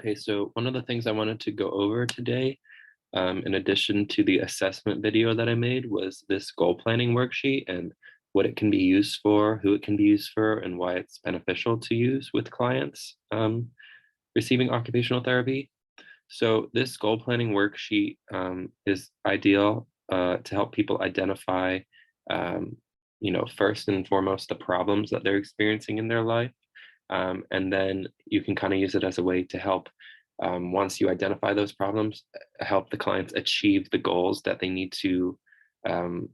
Okay, so one of the things I wanted to go over today, in addition to the assessment video that I made, was this goal planning worksheet and what it can be used for, who it can be used for, and why it's beneficial to use with clients receiving occupational therapy. So this goal planning worksheet is ideal to help people identify, um, first and foremost, the problems that they're experiencing in their life. And then you can kind of use it as a way to help, once you identify those problems, help the clients achieve the goals that they need to um,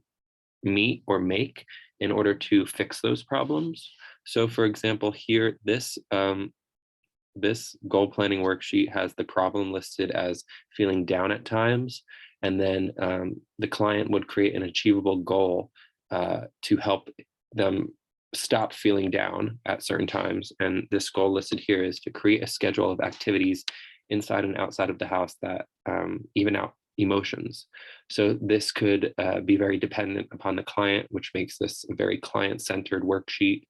meet or make in order to fix those problems. So for example, here, this goal planning worksheet has the problem listed as feeling down at times, and then the client would create an achievable goal to help them stop feeling down at certain times. And this goal listed here is to create a schedule of activities inside and outside of the house that even out emotions. So this could be very dependent upon the client, which makes this a very client-centered worksheet.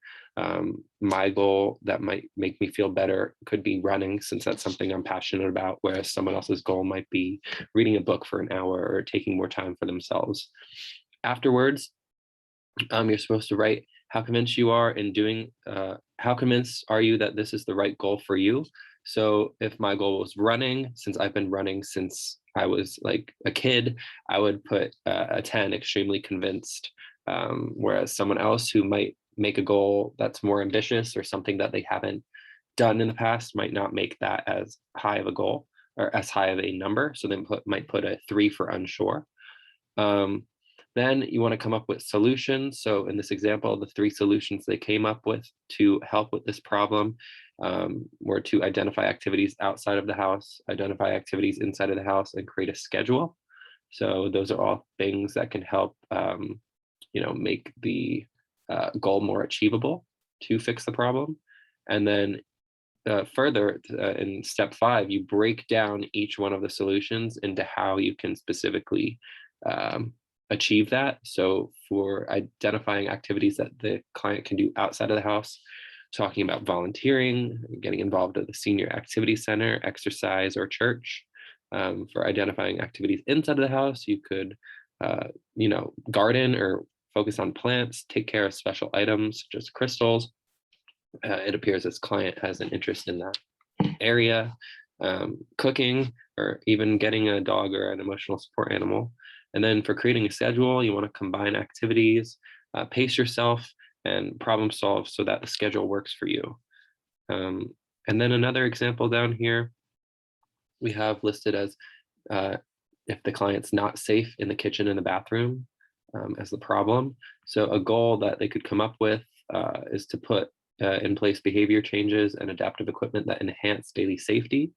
My goal that might make me feel better could be running, since that's something I'm passionate about, whereas someone else's goal might be reading a book for an hour or taking more time for themselves. Afterwards, you're supposed to write how convinced you are in doing, how convinced are you that this is the right goal for you? So if my goal was running, since I've been running since I was like a kid, I would put a 10, extremely convinced. Whereas someone else who might make a goal that's more ambitious or something that they haven't done in the past might not make that as high of a goal or as high of a number. So they might put a 3 for unsure. Um, then you want to come up with solutions. So in this example, the 3 solutions they came up with to help with this problem were to identify activities outside of the house, identify activities inside of the house, and create a schedule. So those are all things that can help, make the goal more achievable to fix the problem. And then further, in step 5, you break down each one of the solutions into how you can specifically um, achieve that. So for identifying activities that the client can do outside of the house, talking about volunteering, getting involved at the senior activity center, exercise, or church. For identifying activities inside of the house, you could, garden or focus on plants, take care of special items such as crystals. It appears this client has an interest in that area, cooking, or even getting a dog or an emotional support animal. And then for creating a schedule, you want to combine activities, pace yourself, and problem solve so that the schedule works for you. And then another example down here, we have listed as if the client's not safe in the kitchen and the bathroom as the problem. So a goal that they could come up with is to put in place behavior changes and adaptive equipment that enhance daily safety.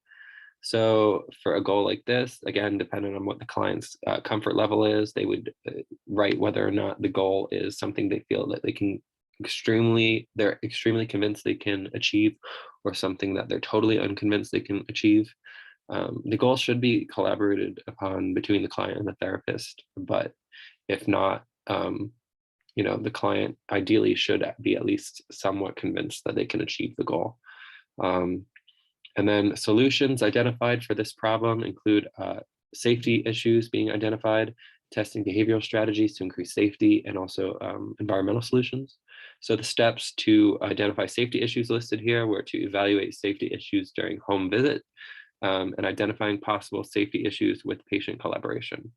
So for a goal like this, again, depending on what the client's comfort level is, they would write whether or not the goal is something they feel that they're extremely convinced they can achieve, or something that they're totally unconvinced they can achieve. The goal should be collaborated upon between the client and the therapist, but if not, the client ideally should be at least somewhat convinced that they can achieve the goal. And then solutions identified for this problem include safety issues being identified, testing behavioral strategies to increase safety, and also environmental solutions. So the steps to identify safety issues listed here were to evaluate safety issues during home visit, and identifying possible safety issues with patient collaboration.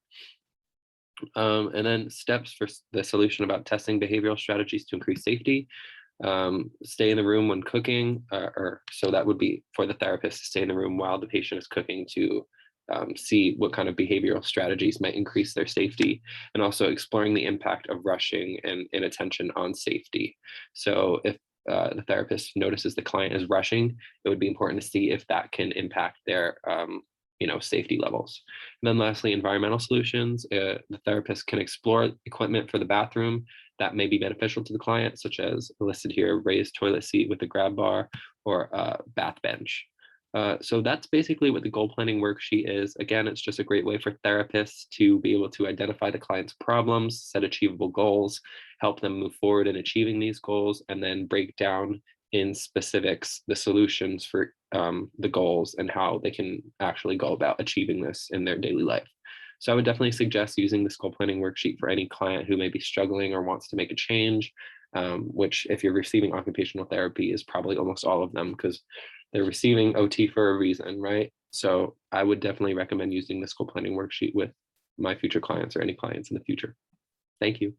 And then steps for the solution about testing behavioral strategies to increase safety. Stay in the room when cooking, or so that would be for the therapist to stay in the room while the patient is cooking to see what kind of behavioral strategies might increase their safety, and also exploring the impact of rushing and inattention on safety. So if the therapist notices the client is rushing, it would be important to see if that can impact their safety levels. And then lastly, environmental solutions. The therapist can explore equipment for the bathroom that may be beneficial to the client, such as listed here, raised toilet seat with a grab bar or a bath bench. So that's basically what the goal planning worksheet is. Again, it's just a great way for therapists to be able to identify the client's problems, set achievable goals, help them move forward in achieving these goals, and then break down in specifics the solutions for the goals and how they can actually go about achieving this in their daily life. So I would definitely suggest using the goal planning worksheet for any client who may be struggling or wants to make a change, which if you're receiving occupational therapy is probably almost all of them because they're receiving OT for a reason, right? So I would definitely recommend using this goal planning worksheet with my future clients or any clients in the future. Thank you.